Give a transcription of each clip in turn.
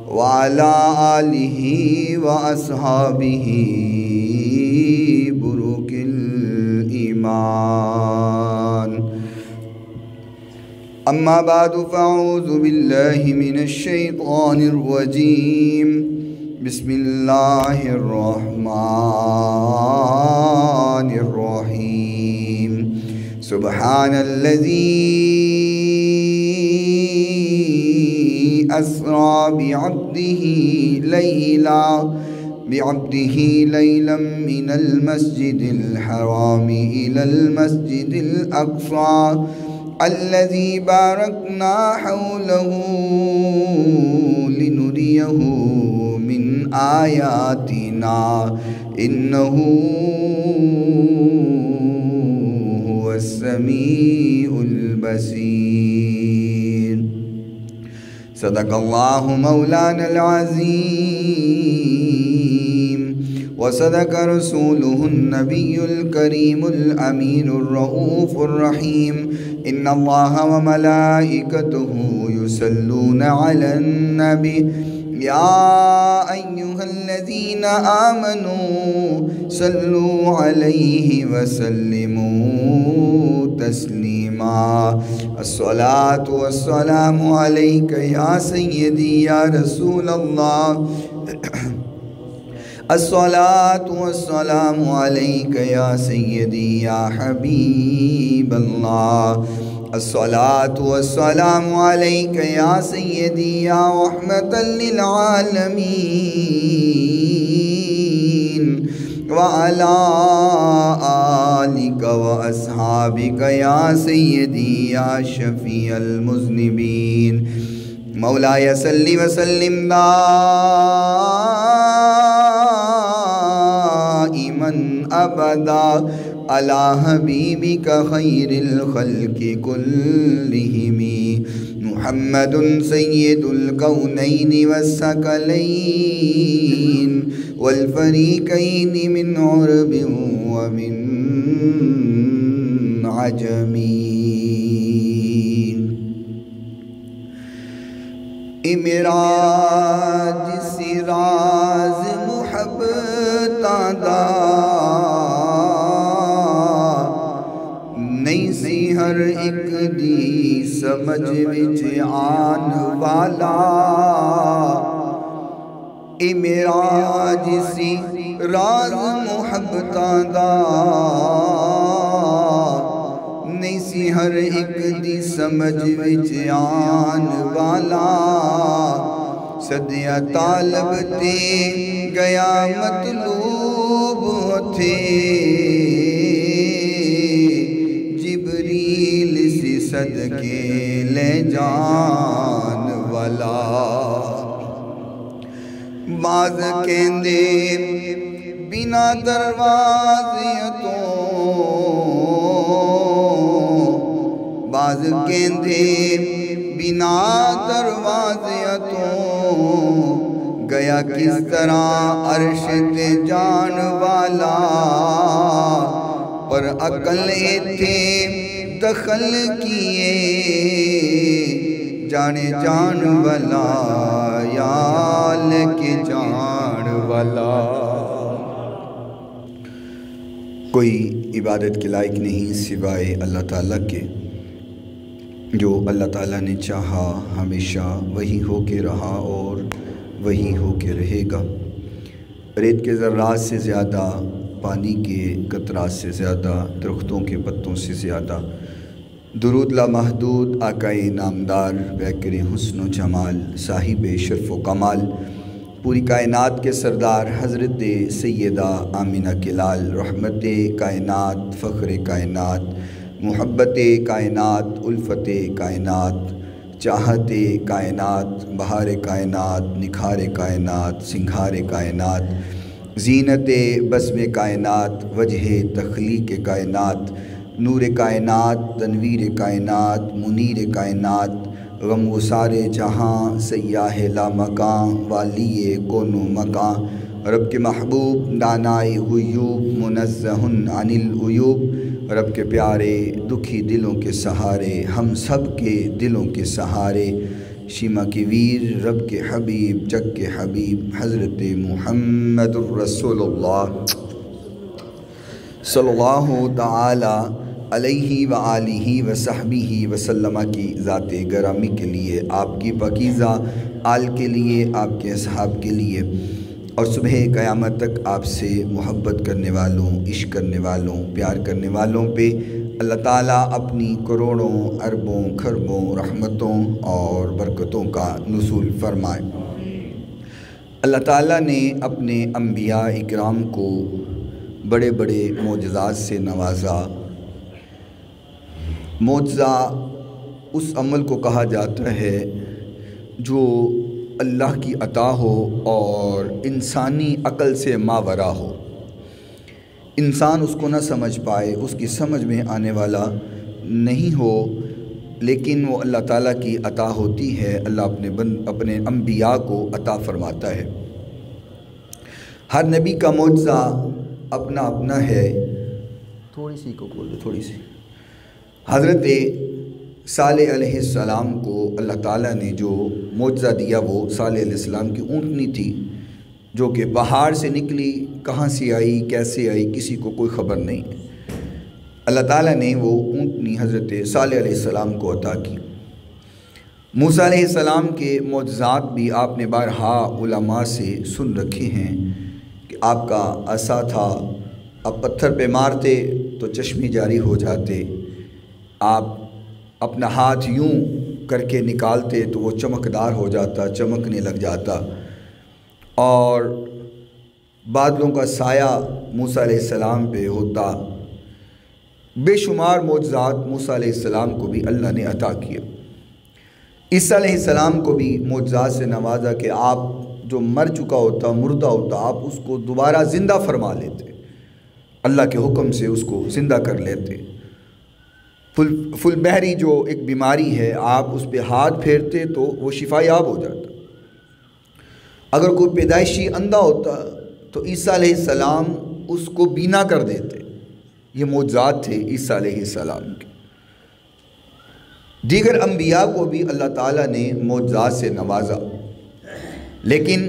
وعلى آله وأصحابه بروك الإيمان. أما بعد فأعوذ بالله من الشيطان الرجيم. بسم الله الرحمن الرحيم. سبحان الذي أسرى بعبده ليلا من المسجد الحرام إلى المسجد الأقصى الذي باركنا حوله لنريه من آياتنا إنه هو السميع البصير. صدق الله مولانا العظيم وصدق رسوله النبي الكريم الأمين الرؤوف الرحيم. إن الله وملائكته يصلون على النبي يا أيها الذين آمنوا صلوا عليه وسلموا تسليما. الصلاة والسلام عليك يا سيدي يا رسول الله. الصلاة والسلام عليك يا سيدي يا حبيب الله. الصلاة والسلام عليك يا سيدي يا رحمة للعالمين وعلى آلك وأصحابك يا سيدي يا شفيع المذنبين. مولاي صل وسلم دائما أبدا على حبيبك خير الخلق كلهم محمد سيد الكونين والثقلين والفريقين من عرب ومن عجم. امراج سراز محبت دا نہیں سی ہر ایک دی سمجھ وچ آن والا. امراج سی راز محبت دا نہیں سی ہر ایک دی سمجھ وچ آن والا. صدیہ طالب تے گیا مطلوب تھے جبریل سی صدقے لے جان والا. باز کہندے بنا دروازیتوں باز کہندے بنا دروازیتوں گیا کس طرح عرش تے جان والا. پر عقل تھے دخل کیے جانے جان والا یا لے جان والا. کوئی عبادت کے لائق نہیں سوائے اللہ تعالیٰ کے. جو اللہ تعالیٰ نے چاہا ہمیشہ وہی ہو کے رہا اور وہی ہو کے رہے گا. ریت کے ذرات سے زیادہ، پانی کے قطرات سے زیادہ، درختوں کے پتوں سے زیادہ درود لامحدود آقائے نامدار پیکر حسن و جمال صاحب شرف و کمال پوری کائنات کے سردار حضرت سیدہ آمنہ کے لال رحمت کائنات فخر کائنات محبت کائنات الفت کائنات چاہت کائنات بہار کائنات نکھار کائنات سنگھار کائنات زینت بزم کائنات وجہ تخلیق کائنات نور کائنات تنویر کائنات منیر کائنات غم و سارے جہاں سیاہ لامکاں والی کون و مکاں رب کے محبوب دانائے غیوب منزہ عن العیوب رب کے پیارے دکھی دلوں کے سہارے ہم سب کے دلوں کے سہارے شیما کے ویر، رب کے حبیب، جگ کے حبیب حضرت محمد الرسول اللہ صلی اللہ تعالی علیہ وآلہ وصحبہ وسلم کی ذات گرامی کے لیے، آپ کی پاکیزہ آل کے لیے، آپ کے اصحاب کے لیے، اور صبح قیامت تک آپ سے محبت کرنے والوں، عشق کرنے والوں، پیار کرنے والوں پہ اللہ تعالیٰ اپنی کروڑوں اربوں کھربوں رحمتوں اور برکتوں کا نزول فرمائے۔ اللہ تعالیٰ نے اپنے انبیاء اکرام کو بڑے بڑے معجزات سے نوازا۔ معجزہ اس عمل کو کہا جاتا ہے جو اللہ کی عطا ہو اور انسانی عقل سے ماورا ہو، انسان اس کو نہ سمجھ پائے، اس کی سمجھ میں آنے والا نہیں ہو، لیکن وہ اللہ تعالیٰ کی عطا ہوتی ہے۔ اللہ اپنے انبیاء کو عطا فرماتا ہے۔ ہر نبی کا معجزہ اپنا اپنا ہے۔ تھوڑی سی کو کھول دو، تھوڑی سی۔ حضرت صالح علیہ السلام کو اللہ تعالیٰ نے جو معجزہ دیا وہ صالح علیہ السلام کی اونٹنی تھی، جو کہ پہاڑ سے نکلی، کہاں سے آئی، کیسے آئی، کسی کو کوئی خبر نہیں ہے۔ اللہ تعالیٰ نے وہ اونٹنی حضرت صالح علیہ السلام کو عطا کی۔ موسیٰ علیہ السلام کے معجزات بھی آپ نے بارہا علماء سے سن رکھے ہیں کہ آپ کا عصا تھا، آپ پتھر پہ مارتے تو چشمے جاری ہو جاتے، آپ اپنا ہاتھ یوں کر کے نکالتے تو وہ چمکدار ہو جاتا، چمکنے لگ جاتا، اور بادلوں کا سایہ موسیٰ علیہ السلام پہ ہوتا۔ بے شمار معجزات موسیٰ علیہ السلام کو بھی اللہ نے عطا کیا۔ عیسیٰ علیہ السلام کو بھی معجزات سے نوازا کہ آپ جو مر چکا ہوتا، مردہ ہوتا، آپ اس کو دوبارہ زندہ فرما لیتے، اللہ کے حکم سے اس کو زندہ کر لیتے۔ فل بحری جو ایک بیماری ہے، آپ اس پہ ہاتھ پھیرتے تو وہ شفا یاب ہو جاتا۔ اگر کوئی پیدائشی اندھا ہوتا تو عیسیٰ علیہ السلام اس کو بینا کر دیتے۔ یہ معجزات تھے عیسیٰ علیہ السلام کے۔ دیگر انبیاء کو بھی اللہ تعالیٰ نے معجزات سے نوازا، لیکن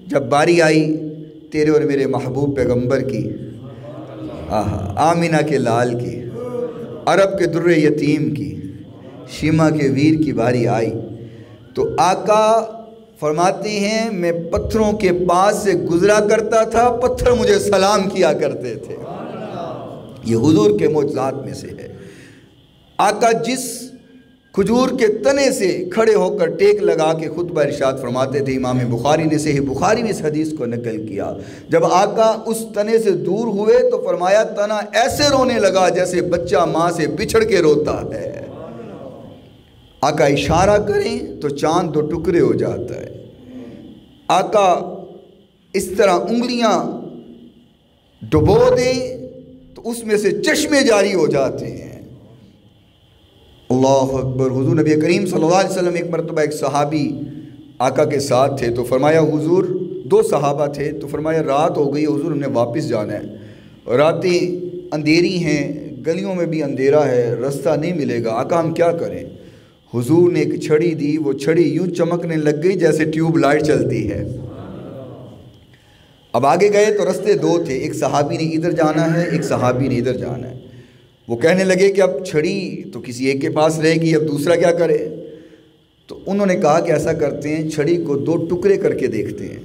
جب باری آئی تیرے اور میرے محبوب پیغمبر کی، آمینہ کے لال کی، عرب کے در یتیم کی، شیما کے ویر کی باری آئی تو آقا فرماتے ہیں میں پتھروں کے پاس سے گزرا کرتا تھا، پتھر مجھے سلام کیا کرتے تھے۔ یہ حضور کے معجزات میں سے ہے۔ آقا جس کھجور کے تنے سے کھڑے ہو کر ٹیک لگا کے خطبہ ارشاد فرماتے تھے، امام بخاری نے صحیح بخاری میں اس حدیث کو نقل کیا، جب آقا اس تنے سے دور ہوئے تو فرمایا تنا ایسے رونے لگا جیسے بچہ ماں سے بچھڑ کے روتا ہے۔ آقا اشارہ کریں تو چاند دو ٹکڑے ہو جاتا ہے۔ آقا اس طرح انگلیاں ڈبو دیں تو اس میں سے چشمے جاری ہو جاتے ہیں۔ اللہ اکبر۔ حضور نبی کریم صلی اللہ علیہ وسلم ایک مرتبہ ایک صحابی آقا کے ساتھ تھے تو فرمایا حضور، دو صحابہ تھے تو فرمایا رات ہو گئی حضور، ہم نے واپس جانا ہے، راتیں اندھیری ہیں، گلیوں میں بھی اندھیرا ہے، رستہ نہیں ملے گا، آقا ہم کیا کریں؟ حضور نے ایک چھڑی دی، وہ چھڑی یوں چمکنے لگ گئی جیسے ٹیوب لائٹ چلتی ہے۔ اب آگے گئے تو رستے دو تھے، ایک صحابی نے ادھر جانا ہے، ایک صحابی نے ادھر جانا ہے۔ وہ کہنے لگے کہ اب چھڑی تو کسی ایک کے پاس رہے گی، اب دوسرا کیا کرے؟ تو انہوں نے کہا کہ ایسا کرتے ہیں، چھڑی کو دو ٹکڑے کر کے دیکھتے ہیں۔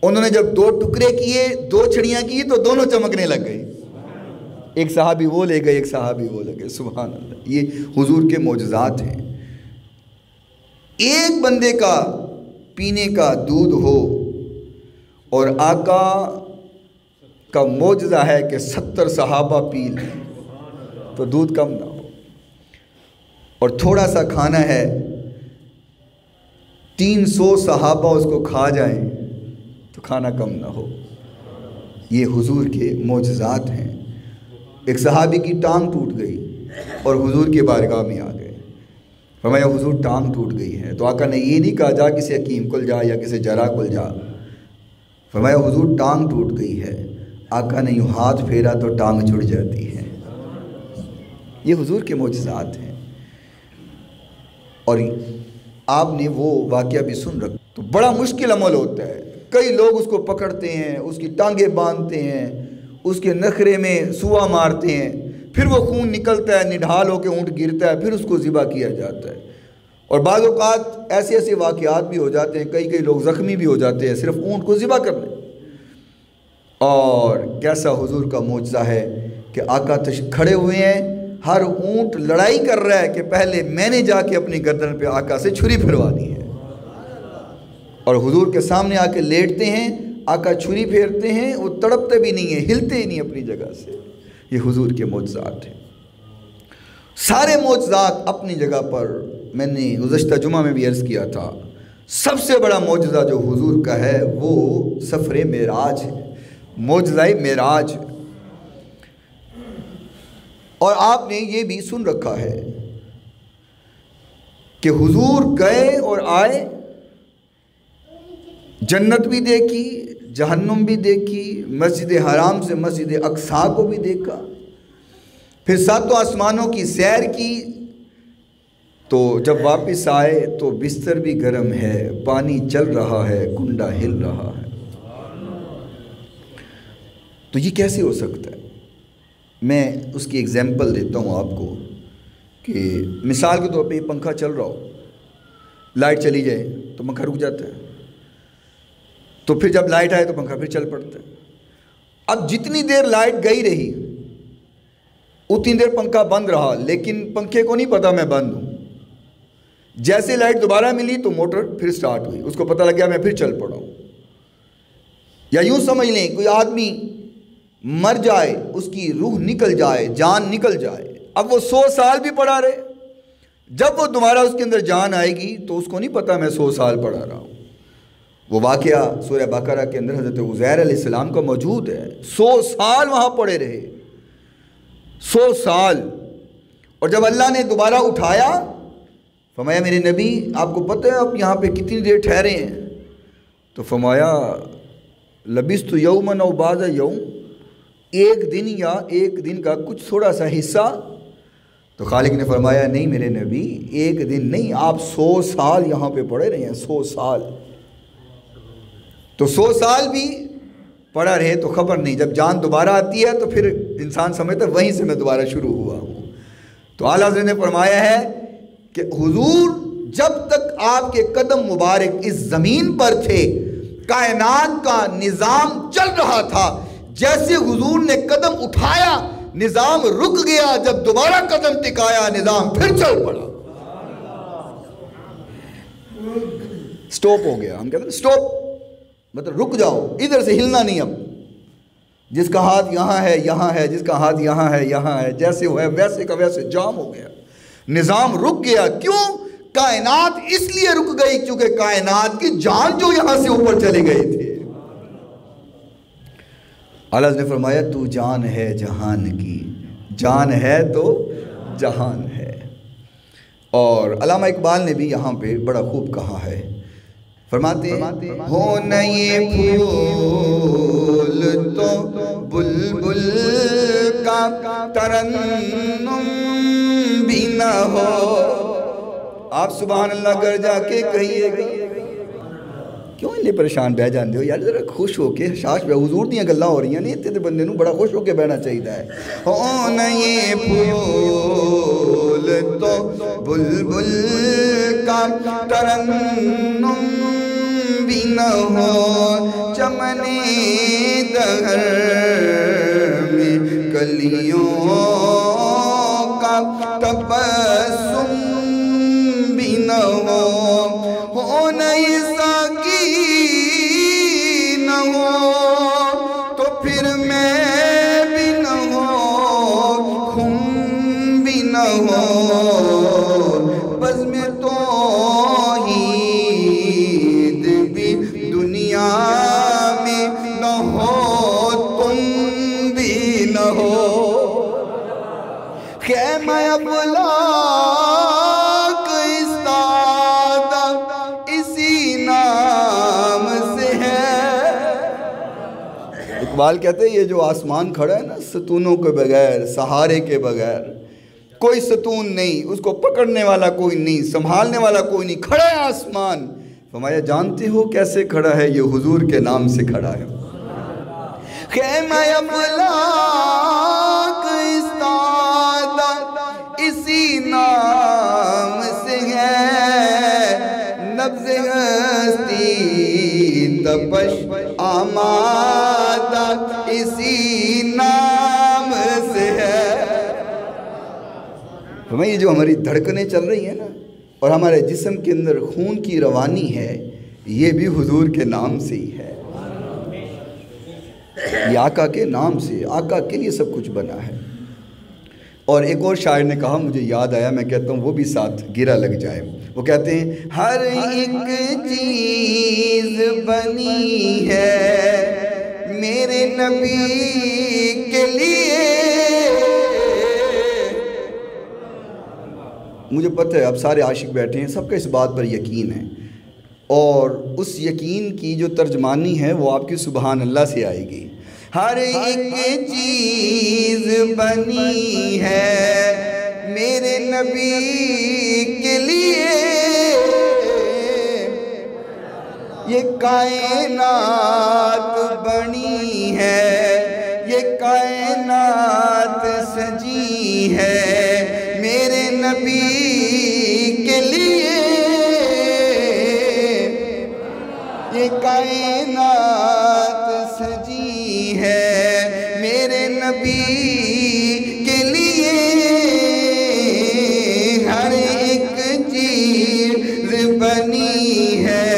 انہوں نے جب دو ٹکڑے کیے، دو چھڑیاں کی تو دونوں چمکنے لگ گئی۔ ایک صحابی وہ لے گئے، ایک صحابی وہ لے گئے۔ سبحان اللہ، یہ حضور کے معجزات ہیں۔ ایک بندے کا پینے کا دودھ ہو اور آقا کا معجزہ ہے کہ 70 صحابہ پی لیں تو دودھ کم نہ ہو، اور تھوڑا سا کھانا ہے 300 صحابہ اس کو کھا جائیں تو کھانا کم نہ ہو۔ یہ حضور کے معجزات ہیں۔ ایک صحابی کی ٹانگ ٹوٹ گئی اور حضور کے بارگاہ میں آ گئے، فرمایا حضور ٹانگ ٹوٹ گئی ہے، تو آقا نے یہ نہیں کہا جا کسی حکیم کل جا یا کسی جراح کل جا، فرمایا حضور ٹانگ ٹوٹ گئی ہے، آقا نے یوں ہاتھ پھیرا تو ٹانگ چھڑ جاتی ہے۔ یہ حضور کے معجزات ہیں۔ اور آپ نے وہ واقعہ بھی سن رکھا، تو بڑا مشکل عمل ہوتا ہے۔ کئی لوگ اس کو پکڑتے ہیں، اس کی ٹانگیں باندھتے ہیں، اس کے نخرے میں سوا مارتے ہیں، پھر وہ خون نکلتا ہے، نڈھال ہو کے اونٹ گرتا ہے، پھر اس کو ذبح کیا جاتا ہے۔ اور بعض اوقات ایسے ایسے واقعات بھی ہو جاتے ہیں، کئی لوگ زخمی بھی ہو جاتے ہیں صرف اونٹ کو ذبح کرنے۔ اور کیسا حضور کا معجزہ ہے کہ آقا کھڑے ہوئے ہیں، ہر اونٹ لڑائی کر رہا ہے کہ پہلے میں نے جا کے اپنی گردن پہ آقا سے چھری پھروانی ہے، اور حضور کے سامنے آ کے لیٹتے ہیں، آقا چھری پھیرتے ہیں، وہ تڑپتے بھی نہیں ہیں، ہلتے ہی نہیں اپنی جگہ سے۔ یہ حضور کے معجزات ہیں۔ سارے معجزات اپنی جگہ پر، میں نے گزشتہ جمعہ میں بھی عرض کیا تھا، سب سے بڑا معجزہ جو حضور کا ہے وہ سفر معراج ہے، معجزہ معراج۔ اور آپ نے یہ بھی سن رکھا ہے کہ حضور گئے اور آئے، جنت بھی دیکھی، جہنم بھی دیکھی، مسجد حرام سے مسجد اقصیٰ کو بھی دیکھا، پھر ساتوں آسمانوں کی سیر کی۔ تو جب واپس آئے تو بستر بھی گرم ہے، پانی چل رہا ہے، کنڈا ہل رہا ہے۔ تو یہ کیسے ہو سکتا ہے؟ میں اس کی ایگزامپل دیتا ہوں آپ کو کہ مثال کے طور پہ یہ پنکھا چل رہا ہو، لائٹ چلی جائے تو پنکھا رک جاتا ہے، تو پھر جب لائٹ آئے تو پنکھا پھر چل پڑتا ہے۔ اب جتنی دیر لائٹ گئی رہی اتنی دیر پنکھا بند رہا، لیکن پنکھے کو نہیں پتا میں بند ہوں۔ جیسے لائٹ دوبارہ ملی تو موٹر پھر سٹارٹ ہوئی، اس کو پتہ لگ گیا میں پھر چل پڑا ہوں۔ یا یوں سمجھ لیں کوئی آدمی مر جائے، اس کی روح نکل جائے، جان نکل جائے، اب وہ 100 سال بھی پڑا رہے، جب وہ دوبارہ اس کے اندر جان آئے گی تو اس کو نہیں پتا میں 100 سال پڑا رہا ہوں۔ وہ واقعہ سورہ بقرہ کے اندر حضرت عزیر علیہ السلام کا موجود ہے، 100 سال وہاں پڑے رہے، 100 سال۔ اور جب اللہ نے دوبارہ اٹھایا، فرمایا میرے نبی آپ کو پتہ ہے آپ یہاں پہ کتنی دیر ٹھہرے ہیں؟ تو فرمایا لبثت یوما او بعض یوم، ایک دن یا ایک دن کا کچھ تھوڑا سا حصہ۔ تو خالق نے فرمایا نہیں میرے نبی، ایک دن نہیں، آپ 100 سال یہاں پہ پڑے رہے ہیں، 100 سال۔ تو 100 سال بھی پڑا رہے تو خبر نہیں، جب جان دوبارہ آتی ہے تو پھر انسان سمجھتا ہے وہیں سے میں دوبارہ شروع ہوا ہوں۔ تو اعلیٰ حضرت نے فرمایا ہے کہ حضور جب تک آپ کے قدم مبارک اس زمین پر تھے کائنات کا نظام چل رہا تھا، جیسے حضور نے قدم اٹھایا نظام رک گیا، جب دوبارہ قدم ٹکایا نظام پھر چل پڑا، سٹاپ ہو گیا۔ ہم کہتے ہیں سٹاپ مطلب رک جاؤ، ادھر سے ہلنا نہیں، اب جس کا ہاتھ یہاں ہے یہاں ہے، جس کا ہاتھ یہاں ہے یہاں ہے، جیسے وہ ہے ویسے کا ویسے جام ہو گیا، نظام رک گیا۔ کیوں؟ کائنات اس لیے رک گئی کیونکہ کائنات کی جان جو یہاں سے اوپر چلے گئے تھے۔ اللہ نے فرمایا تو جان ہے جہان کی، جان ہے تو جہان ہے۔ اور علامہ اقبال نے بھی یہاں پہ بڑا خوب کہا ہے، فرماتے ہو نہ یہ پھول تو بلبل کا ترنم بھی نہ ہو۔ آپ سبحان اللہ گھر جا کے کہیے گا، کیوں انہیں پریشان بہ جاندے ہو یار، ذرا خوش ہو کے شاش بہ، حضور دیاں گلاں ہو رہی ہیں نہیں تے بندے نوں بڑا خوش ہو کے بہنا چاہیے ہے۔ ہو نہ یہ پھول تو بلبل کا ترنم بھی نہ ہو، چمن دہر میں کلیوں کا تبسم بھی نہ ہو نہ یہ ساقی نہ ہو تو پھر میں بھی نہ ہو، خم بھی نہ ہو، بس میں توحید بھی دنیا میں نہ ہو، تم بھی نہ ہو، خیمہ افلاک اقبال کہتے ہیں یہ جو آسمان کھڑا ہے نا ستونوں کے بغیر، سہارے کے بغیر، کوئی ستون نہیں، اس کو پکڑنے والا کوئی نہیں، سنبھالنے والا کوئی نہیں، کھڑا ہے آسمان۔ فرمایا جانتے ہو کیسے کھڑا ہے؟ یہ حضور کے نام سے کھڑا ہے۔ خیمہ افلاک استادہ اسی نام سے ہے، نبض ہستی تپش آمادہ اسی نام سے ہے۔ یہ جو ہماری دھڑکنیں چل رہی ہیں نا، اور ہمارے جسم کے اندر خون کی روانی ہے، یہ بھی حضور کے نام سے ہی ہے۔ یہ آقا کے نام سے، آقا کے لیے سب کچھ بنا ہے۔ اور ایک اور شاعر نے کہا، مجھے یاد آیا، میں کہتا ہوں وہ بھی ساتھ گرا لگ جائے۔ وہ کہتے ہیں ہر ایک چیز بنی ہے میرے نبی کے لیے۔ مجھے پتہ ہے اب سارے عاشق بیٹھے ہیں، سب کا اس بات پر یقین ہے، اور اس یقین کی جو ترجمانی ہے وہ آپ کی سبحان اللہ سے آئے گی۔ ہر ایک چیز بنی ہے میرے نبی کے لیے، یہ کائنات بنی ہے، یہ کائنات سجی ہے میرے نبی کے لیے، یہ کائنات سجی ہے میرے نبی کے لیے۔ ہر ایک چیز بنی ہے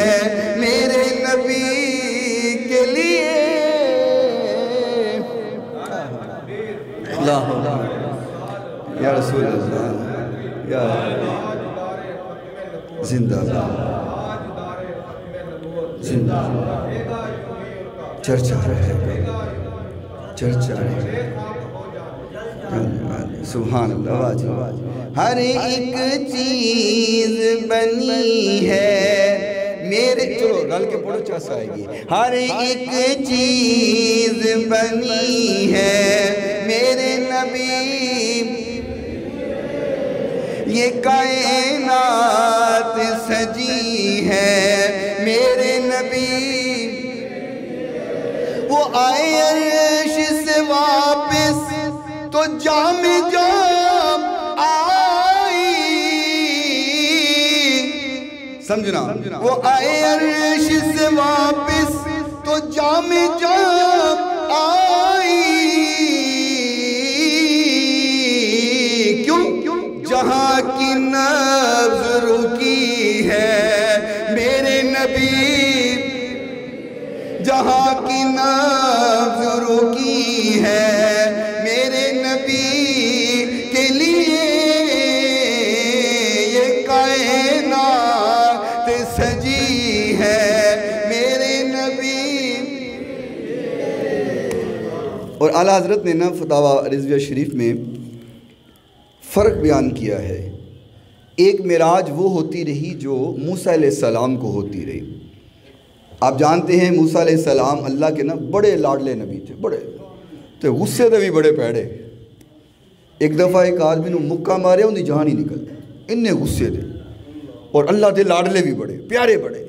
میرے نبی کے لیے۔ اللہ یا رسول اللہ، یا زندہ باد، زندہ چرچا رہے گا، چرچا رہے گا۔ سبحان اللہ، واجب۔ ہر ایک چیز بنی ہے میرے، چلو رل کے پڑھو چاس آئے گی۔ ہر ایک چیز بنی ہے میرے نبی، یہ کائنات سجی ہے میرے نبی۔ وہ آئے عرش سے واپس تو جام جام آئی، سمجھنا، وہ آئے عرش سے واپس تو جام جام آئی، کیوں؟ جہاں کی نبض رکی ہے میرے نبی، جہاں کی نبض رکی ہے میرے نبی کے لیے، یہ کائنات سجی ہے میرے نبی۔ اور اعلیٰ حضرت نے نا فتاویٰ رضویہ شریف میں فرق بیان کیا ہے۔ ایک معراج وہ ہوتی رہی جو موسیٰ علیہ السلام کو ہوتی رہی۔ آپ جانتے ہیں موسیٰ علیہ السلام اللہ کے نا بڑے لاڈلے نبی تھے، بڑے تو غصے دے بھی بڑے پیڑے۔ ایک دفعہ ایک آدمی نے مکہ مارے، ان دی جان ہی نکل اننے غصے دے، اور اللہ دے لاڈلے بھی بڑے پیارے بڑے۔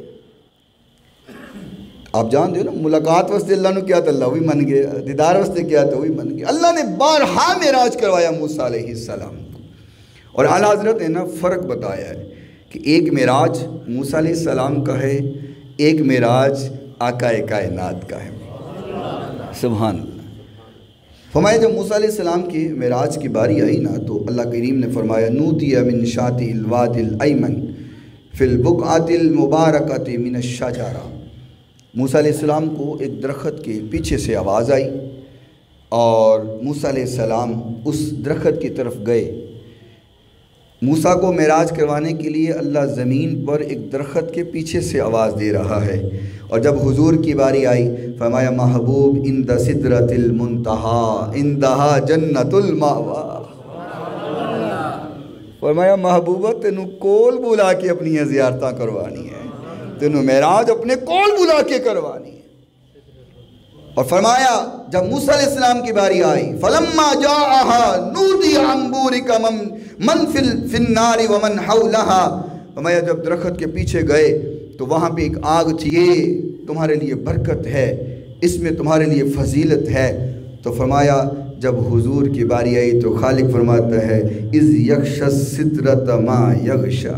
آپ جانتے ہو نا، ملاقات واسطے اللہ نے کیا تھا، اللہ وہی من گیا، دیدار واسطے کیا تھا وہی من گیا۔ اللہ نے بارہا معراج کروایا موسیٰ علیہ السلام کو، اور اعلیٰ حضرت نے نا فرق بتایا ہے کہ ایک معراج موسیٰ علیہ السلام کا ہے، ایک معراج آقا کائنات کا ہے۔ سبحان اللہ۔ فرمایا جب موسیٰ علیہ السلام کی معراج کی باری آئی نا، تو اللہ کریم نے فرمایا نودی من شاطئ الوادی الایمن فی البقعۃ المبارکۃ من الشجرہ۔ موسیٰ علیہ السلام کو ایک درخت کے پیچھے سے آواز آئی، اور موسیٰ علیہ السلام اس درخت کی طرف گئے۔ موسیٰ کو معراج کروانے کے لیے اللہ زمین پر ایک درخت کے پیچھے سے آواز دے رہا ہے، اور جب حضور کی باری آئی فرمایا محبوب عند سدرۃ المنتہا عندہا جنت المأویٰ۔ فرمایا محبوبہ تینوں کول بلا کے اپنی زیارتاں کروانی ہے، تینوں معراج اپنے کول بلا کے کروانی ہے۔ اور فرمایا جب موسیٰ علیہ السلام کی باری آئی فلما جاءها نودی عن بورک من فی النار ومن حولہا، فرمایا جب درخت کے پیچھے گئے تو وہاں پہ ایک آگ تھی، یہ تمہارے لیے برکت ہے، اس میں تمہارے لیے فضیلت ہے۔ تو فرمایا جب حضور کی باری آئی تو خالق فرماتا ہے اذ یغشی السدرۃ ما یغشی،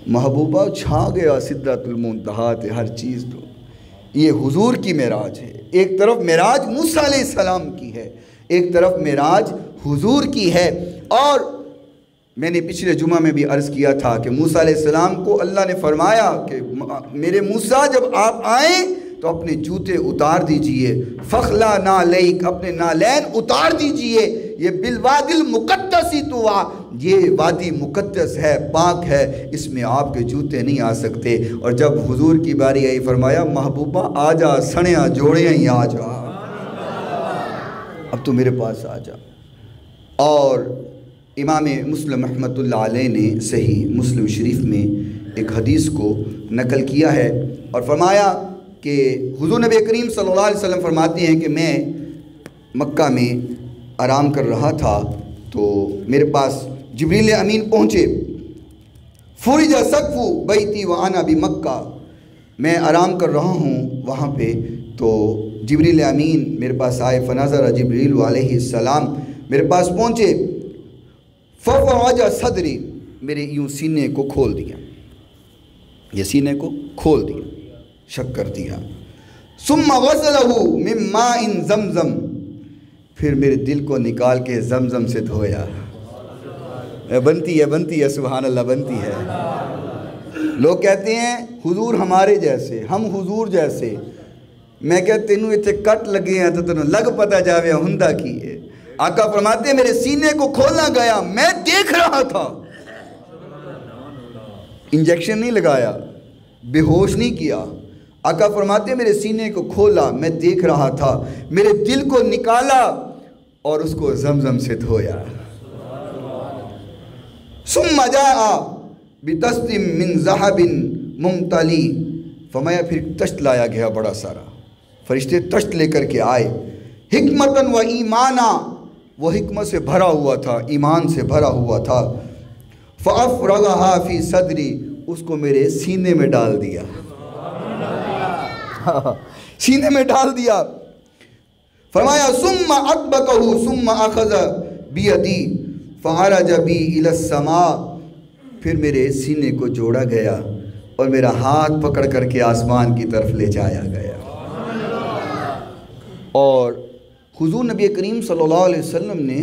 محبوبہ چھا گیا سدرۃ المنتہا تے ہر چیز تو۔ یہ حضور کی معراج ہے، ایک طرف معراج موسیٰ علیہ السلام کی ہے، ایک طرف معراج حضور کی ہے۔ اور میں نے پچھلے جمعہ میں بھی عرض کیا تھا کہ موسیٰ علیہ السلام کو اللہ نے فرمایا کہ میرے موسیٰ جب آپ آئیں تو اپنے جوتے اتار دیجئے، فخلا نعلیک، اپنے نالین اتار دیجئے، یہ بالوادی المقدس طویٰ، یہ وادی مقدس ہے، پاک ہے، اس میں آپ کے جوتے نہیں آ سکتے۔ اور جب حضور کی باری آئی فرمایا محبوبہ آ جا، سڑیاں جوڑیاں ہی آ جا، اب تو میرے پاس آ جا۔ اور امام مسلم رحمۃ اللہ علیہ نے صحیح مسلم شریف میں ایک حدیث کو نقل کیا ہے اور فرمایا کہ حضور نبی کریم صلی اللہ علیہ وسلم فرماتے ہیں کہ میں مکہ میں آرام کر رہا تھا تو میرے پاس جبریل امین پہنچے، فرج سقف بیتی وانا بمکہ، میں آرام کر رہا ہوں وہاں پہ تو جبریل امین میرے پاس آئے، فنظر جبریل علیہ السلام میرے پاس پہنچے، ففرج صدری، میرے یوں سینے کو کھول دیا، یہ سینے کو کھول دیا، شک کر دیا، ثم غسلہ من ماء زمزم، پھر میرے دل کو نکال کے زمزم سے دھویا۔ بنتی ہے سبحان اللہ، بنتی ہے۔ لوگ کہتے ہیں حضور ہمارے جیسے، ہم حضور جیسے، میں کہتے تینوں اتنے کٹ لگے ہیں تو تینوں لگ پتا جاوے ہندہ کی ہے۔ آقا فرماتے ہیں میرے سینے کو کھولنا گیا، میں دیکھ رہا تھا، انجیکشن نہیں لگایا، بے ہوش نہیں کیا۔ آقا فرماتے ہیں میرے سینے کو کھولا، میں دیکھ رہا تھا، میرے دل کو نکالا اور اس کو زمزم سے دھویا۔ ثم جاء بطست من ذهب ممتلی، فرمایا پھر تشت لایا گیا بڑا سارا، فرشتے تشت لے کر کے آئے، حکمتاً و ایمانا، وہ حکمت سے بھرا ہوا تھا، ایمان سے بھرا ہوا تھا، فَأَفْرَغَهَا فِي صدری، اس کو میرے سینے میں ڈال دیا، سینے میں ڈال دیا۔ فرمایا ثم اطبقه ثم اخذ بیدی فعرج بی الی السماء، پھر میرے سینے کو جوڑا گیا اور میرا ہاتھ پکڑ کر کے آسمان کی طرف لے جایا گیا۔ اور حضور نبی کریم صلی اللہ علیہ وسلم نے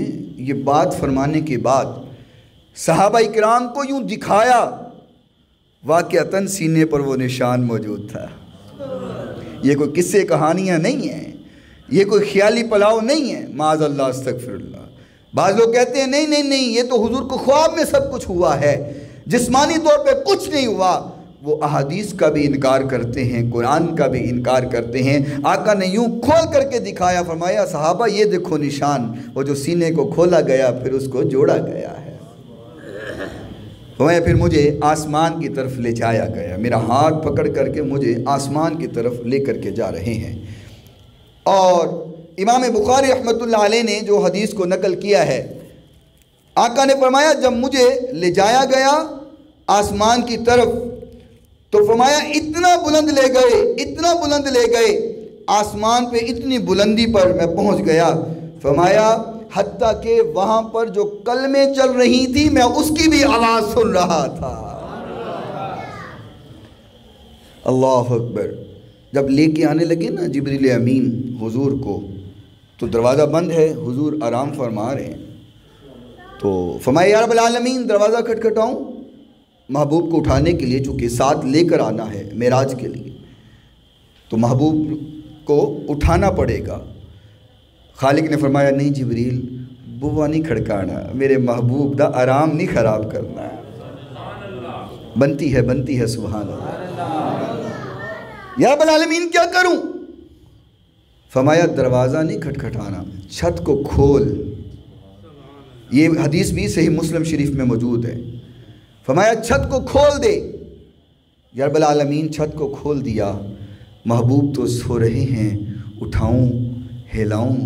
یہ بات فرمانے کے بعد صحابہ اکرام کو یوں دکھایا، واقعتاً سینے پر وہ نشان موجود تھا۔ یہ کوئی قصے کہانیاں نہیں ہیں، یہ کوئی خیالی پلاؤ نہیں ہے، معاذ اللہ استغفر اللہ۔ بعض لوگ کہتے ہیں نہیں یہ تو حضور کو خواب میں سب کچھ ہوا ہے، جسمانی طور پہ کچھ نہیں ہوا۔ وہ احادیث کا بھی انکار کرتے ہیں، قرآن کا بھی انکار کرتے ہیں۔ آقا نے یوں کھول کر کے دکھایا، فرمایا صحابہ یہ دیکھو نشان، وہ جو سینے کو کھولا گیا پھر اس کو جوڑا گیا ہے۔ فرمایا پھر مجھے آسمان کی طرف لے جایا گیا، میرا ہاتھ پکڑ کر کے مجھے آسمان کی طرف لے کر کے جا رہے ہیں۔ اور امام بخاری رحمۃ اللہ علیہ نے جو حدیث کو نقل کیا ہے، آقا نے فرمایا جب مجھے لے جایا گیا آسمان کی طرف تو فرمایا اتنا بلند لے گئے، اتنا بلند لے گئے، آسمان پہ اتنی بلندی پر میں پہنچ گیا، فرمایا حتیٰ کہ وہاں پر جو کلمیں چل رہی تھی میں اس کی بھی آواز سن رہا تھا۔ اللہ اکبر۔ جب لے کے آنے لگے نا جبریل امین حضور کو تو دروازہ بند ہے، حضور آرام فرما رہے ہیں، تو فرمایا یا رب العالمین دروازہ کھٹکھٹاؤں؟ محبوب کو اٹھانے کے لیے چونکہ ساتھ لے کر آنا ہے معراج کے لیے تو محبوب کو اٹھانا پڑے گا۔ خالق نے فرمایا نہیں جبریل بوا نہیں کھڑکانا، میرے محبوب دا آرام نہیں خراب کرنا ہے۔ بنتی ہے سبحان اللہ۔ یا رب العالمین کیا کروں؟ فرمایا دروازہ نہیں کھٹکھٹانا، چھت کو کھول۔ یہ حدیث بھی صحیح مسلم شریف میں موجود ہے۔ فرمایا چھت کو کھول دے۔ یا رب العالمین چھت کو کھول دیا، محبوب تو سو رہے ہیں، اٹھاؤں ہلاؤں؟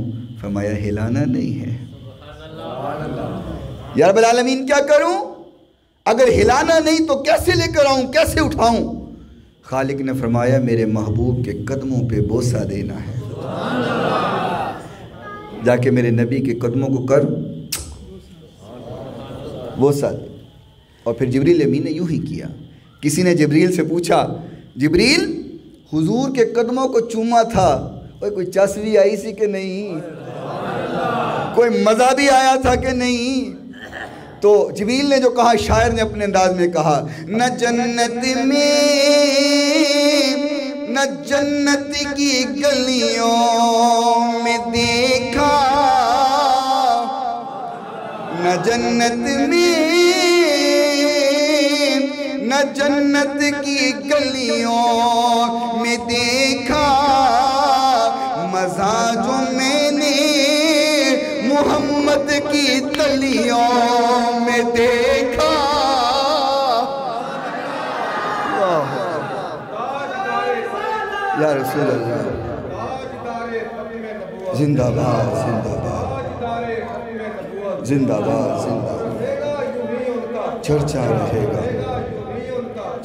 فرمایا ہلانا نہیں ہے۔ یا رب العالمین کیا کروں؟ اگر ہلانا نہیں تو کیسے لے کر آؤں، کیسے اٹھاؤں؟ خالق نے فرمایا میرے محبوب کے قدموں پہ بوسہ دینا ہے۔ جا کے میرے نبی کے قدموں کو کر بوسہ دے۔ اور پھر جبریل امین نے یوں ہی کیا۔ کسی نے جبریل سے پوچھا، جبریل حضور کے قدموں کو چوما تھا، کوئی چس بھی آئی سی کہ نہیں؟ کوئی مزہ بھی آیا تھا کہ نہیں؟ تو جبریل نے جو کہا، شاعر نے اپنے انداز میں کہا، نہ جنت میں نہ جنت کی گلیوں میں دیکھا، نہ جنت میں نہ جنت کی گلیوں میں دیکھا، مزہ جو میں نے محمد کی تلیوں میں دیکھا۔ یا رسول اللہ، زندہ باد زندہ باد زندہ باد زندہ باد، چرچا رہے گا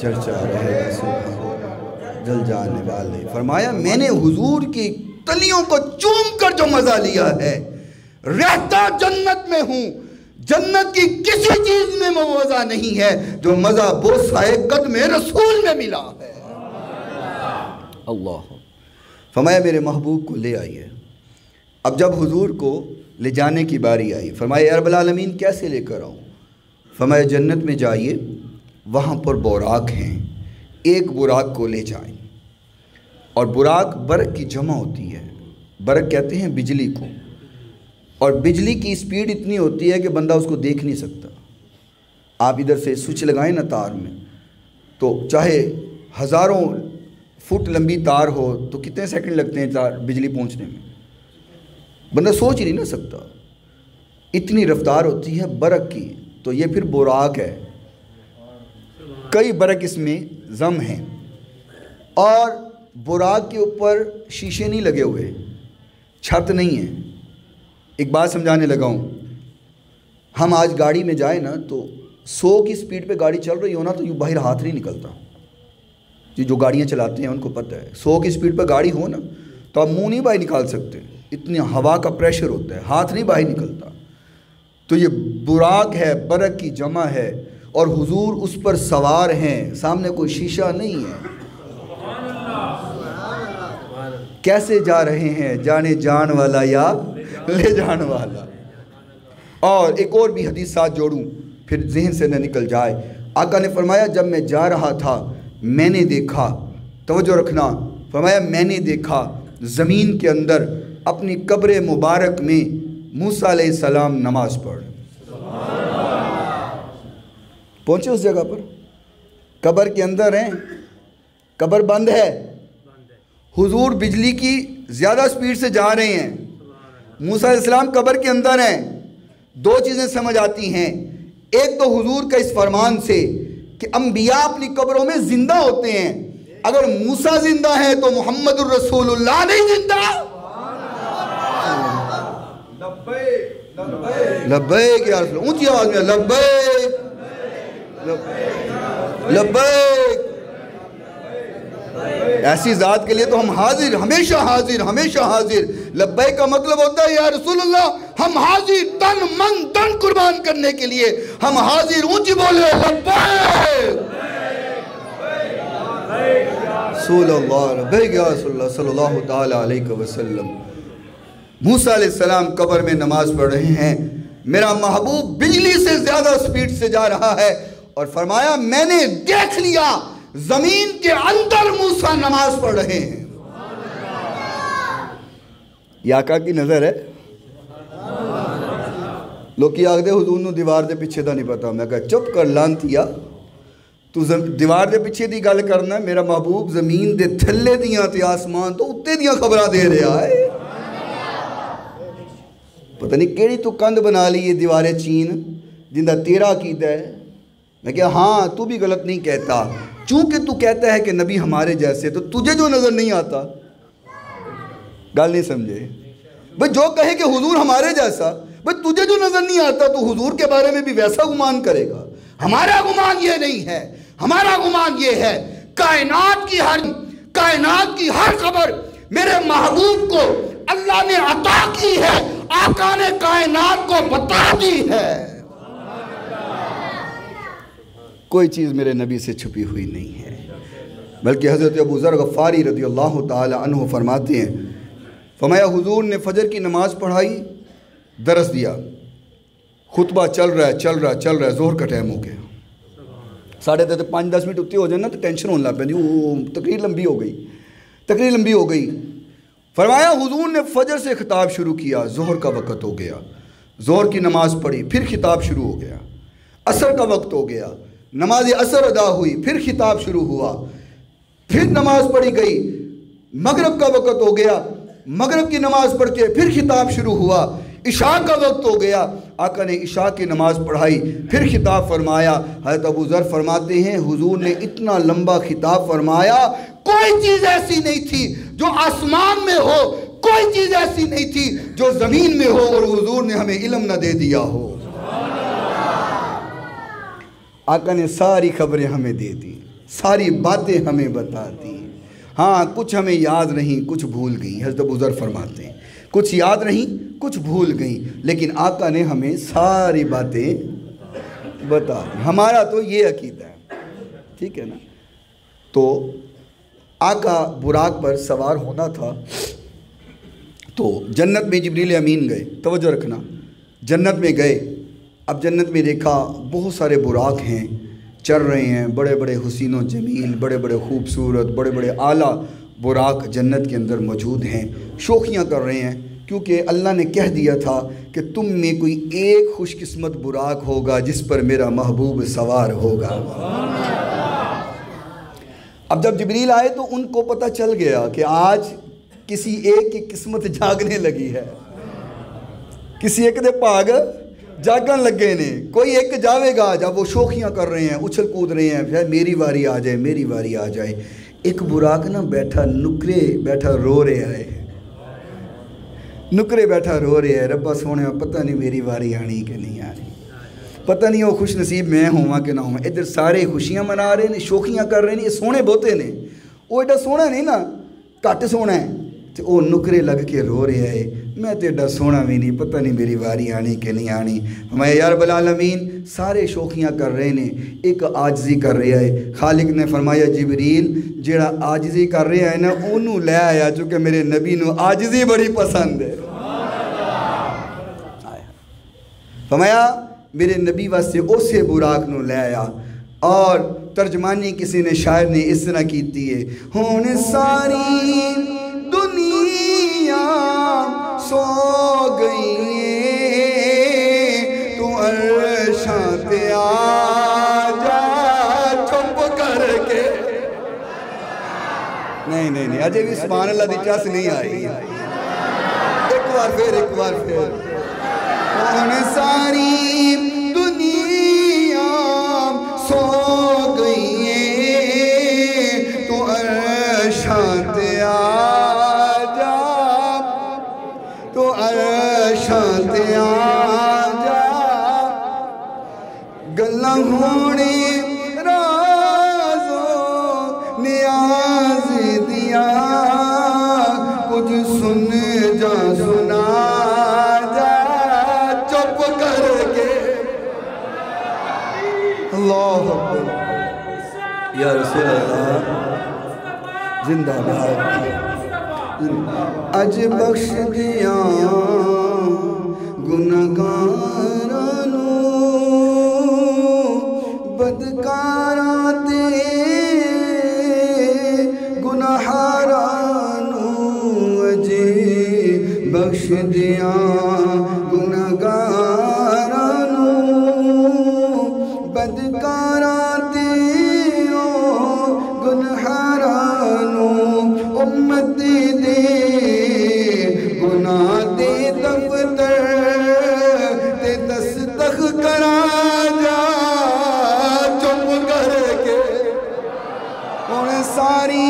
چرچا رہے گا سبحان جل جانے والے۔ فرمایا میں نے حضور کی تلیوں کو چوم کر جو مزہ لیا ہے، رہتا جنت میں ہوں، جنت کی کسی چیز میں وہ مزہ نہیں ہے جو مزہ بوسہ قدم رسول میں ملا ہے۔ اللہ فرمایا میرے محبوب کو لے آئیے۔ اب جب حضور کو لے جانے کی باری آئی، فرمایا یا رب العالمین کیسے لے کر آؤں؟ فرمایا جنت میں جائیے، وہاں پر براق ہیں، ایک براق کو لے جائیں۔ اور براق برق کی جمع ہوتی ہے، برق کہتے ہیں بجلی کو، اور بجلی کی سپیڈ اتنی ہوتی ہے کہ بندہ اس کو دیکھ نہیں سکتا۔ آپ ادھر سے سوئچ لگائیں نا تار میں، تو چاہے ہزاروں فٹ لمبی تار ہو تو کتنے سیکنڈ لگتے ہیں تار بجلی پہنچنے میں؟ بندہ سوچ ہی نہیں نہ سکتا، اتنی رفتار ہوتی ہے برق کی۔ تو یہ پھر براق ہے، کئی برق اس میں ضم ہیں، اور براق کے اوپر شیشے نہیں لگے ہوئے، چھت نہیں ہے۔ ایک بات سمجھانے لگا ہوں، ہم آج گاڑی میں جائیں نا تو 100 کی سپیڈ پہ گاڑی چل رہی ہو نا تو یوں باہر ہاتھ نہیں نکلتا۔ جو گاڑیاں چلاتے ہیں ان کو پتہ ہے، 100 کی سپیڈ پہ گاڑی ہو نا تو آپ منہ نہیں باہر نکال سکتے، اتنی ہوا کا پریشر ہوتا ہے، ہاتھ نہیں باہر نکلتا۔ تو یہ براق ہے، برق کی جمع ہے، اور حضور اس پر سوار ہیں، سامنے کوئی شیشہ نہیں ہے۔ کیسے جا رہے ہیں؟ جانے جان والا یا لے جان والا۔ اور ایک اور بھی حدیث ساتھ جوڑوں پھر ذہن سے نہ نکل جائے۔ آقا نے فرمایا جب میں جا رہا تھا میں نے دیکھا، توجہ رکھنا، فرمایا میں نے دیکھا زمین کے اندر اپنی قبر مبارک میں موسیٰ علیہ السلام نماز پڑھ پہنچے اس جگہ پر، قبر کے اندر ہیں، قبر بند ہے، حضور بجلی کی زیادہ سپیڈ سے جا رہے ہیں، موسیٰ علیہ السلام قبر کے اندر ہیں۔ دو چیزیں سمجھ آتی ہیں، ایک تو حضور کا اس فرمان سے کہ انبیاء اپنی قبروں میں زندہ ہوتے ہیں، اگر موسیٰ زندہ ہے تو محمد الرسول اللہ نہیں زندہ۔ لبیک یا رسول، اونچی آواز میں لبیک لبیک۔ ایسی ذات کے لیے تو ہم حاضر، ہمیشہ حاضر، ہمیشہ حاضر۔ لبیک کا مطلب ہوتا ہے یا رسول اللہ ہم حاضر، تن من تن قربان کرنے کے لیے ہم حاضر۔ اونچی بولے لبیک رسول اللہ، لبیک یا رسول اللہ صلی اللہ تعالی علیہ وسلم۔ موسیٰ علیہ السلام قبر میں نماز پڑھ رہے ہیں، میرا محبوب بجلی سے زیادہ سپیڈ سے جا رہا ہے، اور فرمایا میں نے دیکھ لیا زمین کے اندر موسیٰ نماز پڑھ رہے ہیں۔ یہ آقا کی نظر ہے۔ لوگ کی آگ دے حضور نو دیوار دے پیچھے دا نہیں پتا، میں کہا چپ کر لانتیا، تو دیوار دے پیچھے دی گل کرنا ہے، میرا محبوب زمین دے تھلے دیاں تے آسمان تو اتے دیاں خبرہ دے رہا ہے۔ پتہ نہیں کیڑی تو کند بنا لی یہ دیوارے چین جندہ تیرا کیتا ہے۔ میں کہا ہاں تو بھی غلط نہیں کہتا، چونکہ تو کہتا ہے کہ نبی ہمارے جیسے، تو تجھے جو نظر نہیں آتا، گال نہیں سمجھے بھئی، جو کہے کہ حضور ہمارے جیسا، بھئی تجھے جو نظر نہیں آتا تو حضور کے بارے میں بھی ویسا گمان کرے گا۔ ہمارا گمان یہ نہیں ہے، ہمارا گمان یہ ہے کائنات کی ہر خبر میرے محبوب کو اللہ نے عطا کی ہے، آقا نے کائنات کو بتا دی ہے۔ کوئی چیز میرے نبی سے چھپی ہوئی نہیں ہے، بلکہ حضرت ابو ذر غفاری رضی اللہ تعالی عنہ فرماتے ہیں، فرمایا حضور نے فجر کی نماز پڑھائی، درس دیا، خطبہ چل رہا ہے، ظہر کا ٹائم ہو گیا، 5-10 منٹ اتنے ہو جائیں نا تو ٹینشن ہونے لگ پہ، تقریر لمبی ہو گئی۔ فرمایا حضور نے فجر سے خطاب شروع کیا، ظہر کا وقت ہو گیا، ظہر کی نماز پڑھی، پھر خطاب شروع ہو گیا، عصر کا وقت ہو گیا، نماز عصر ادا ہوئی، پھر خطاب شروع ہوا، پھر نماز پڑھی گئی، مغرب کا وقت ہو گیا، مغرب کی نماز پڑھ کے پھر خطاب شروع ہوا، عشاء کا وقت ہو گیا، آقا نے عشاء کی نماز پڑھائی، پھر خطاب فرمایا۔ حضرت ابو ذر فرماتے ہیں حضور نے اتنا لمبا خطاب فرمایا، کوئی چیز ایسی نہیں تھی جو آسمان میں ہو، کوئی چیز ایسی نہیں تھی جو زمین میں ہو اور حضور نے ہمیں علم نہ دے دیا ہو۔ آقا نے ساری خبریں ہمیں دے دی، ساری باتیں ہمیں بتا دی۔ ہاں کچھ ہمیں یاد نہیں، کچھ بھول گئی۔ حضرت ابو ذر فرماتے ہیں کچھ یاد نہیں، کچھ بھول گئیں، لیکن آقا نے ہمیں ساری باتیں بتا دی۔ ہمارا تو یہ عقیدہ ہے، ٹھیک ہے نا؟ تو آقا براق پر سوار ہونا تھا، تو جنت میں جبریل امین گئے، توجہ رکھنا، جنت میں گئے، اب جنت میں دیکھا بہت سارے براق ہیں، چل رہے ہیں، بڑے بڑے حسین و جمیل، بڑے بڑے خوبصورت، بڑے بڑے اعلیٰ براق جنت کے اندر موجود ہیں، شوخیاں کر رہے ہیں، کیونکہ اللہ نے کہہ دیا تھا کہ تم میں کوئی ایک خوش قسمت براق ہوگا جس پر میرا محبوب سوار ہوگا۔ اب جب جبریل آئے تو ان کو پتہ چل گیا کہ آج کسی ایک کی قسمت جاگنے لگی ہے، کسی ایک دے پاگ جاگن لگے نے، کوئی ایک جاوے گا۔ جب وہ شوخیاں کر رہے ہیں، اچھل کود رہے ہیں، پھر میری واری آ جائے، میری واری آ جائے، ایک براق نا بیٹھا نکرے بیٹھا رو رہا ہے، نکرے بیٹھا رو رہا ہے، ربا سونے پتہ نہیں میری واری آنی کہ نہیں آنی، پتہ نہیں وہ خوش نصیب میں ہوں کہ نہ ہوں۔ ادھر سارے خوشیاں منا رہے ہیں، شوخیاں کر رہے ہیں، یہ سونے بہتے نے، وہ ایڈا سونا نہیں نا، کٹ سونا ہے، تو وہ نکرے لگ کے رو رہا ہے، میں تو ایڈا سونا بھی نہیں، پتہ نہیں میری واری آنی کہ نہیں آنی۔ ہمیں یا رب العالمین سارے شوخیاں کر رہے ہیں، ایک عاجزی کر رہا ہے۔ خالق نے فرمایا جبریل جیڑا عاجزی کر رہا ہے نا انہوں لے آیا، چونکہ میرے نبی نو عاجزی بڑی پسند ہے۔ فرمایا میرے نبی واسطے اسے براق نو لے آیا، اور ترجمانی کسی نے شاعر نے اس طرح کیتی ہے، ہون ساری دنیا سو گئی تو عرشاں پہ آ جا چھپ کر کے۔ نہیں اجے بھی سبحان اللہ دی چاس نہیں آئی، ایک بار پھر کون ساری دنیا سو گئی تو عرشاں پہ آ جا، تو عرشاں پہ آ جا، گلاں ہونے راز و نیاز دیا، کچھ سن جا سنا جا چپ کر کے۔ اللہ اکبر یا رسول اللہ زندہ باد۔ اج بخش دیا گنہگاراں نوں، بدکاراں تے گنہگاراں نوں، اج بخش دیا گنہگاراں نوں، بدکاراں تے گنہگاراں نوں، امت دے گناہ دے دفتر تے دستخط کرا جا چپ کر کے۔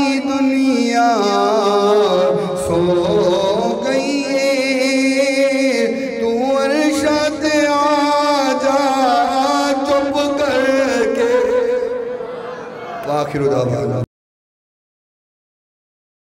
ساری دنیا سو گئی ہے، تو عرشات آ جا چپ کر کے۔ وآخر دعوانا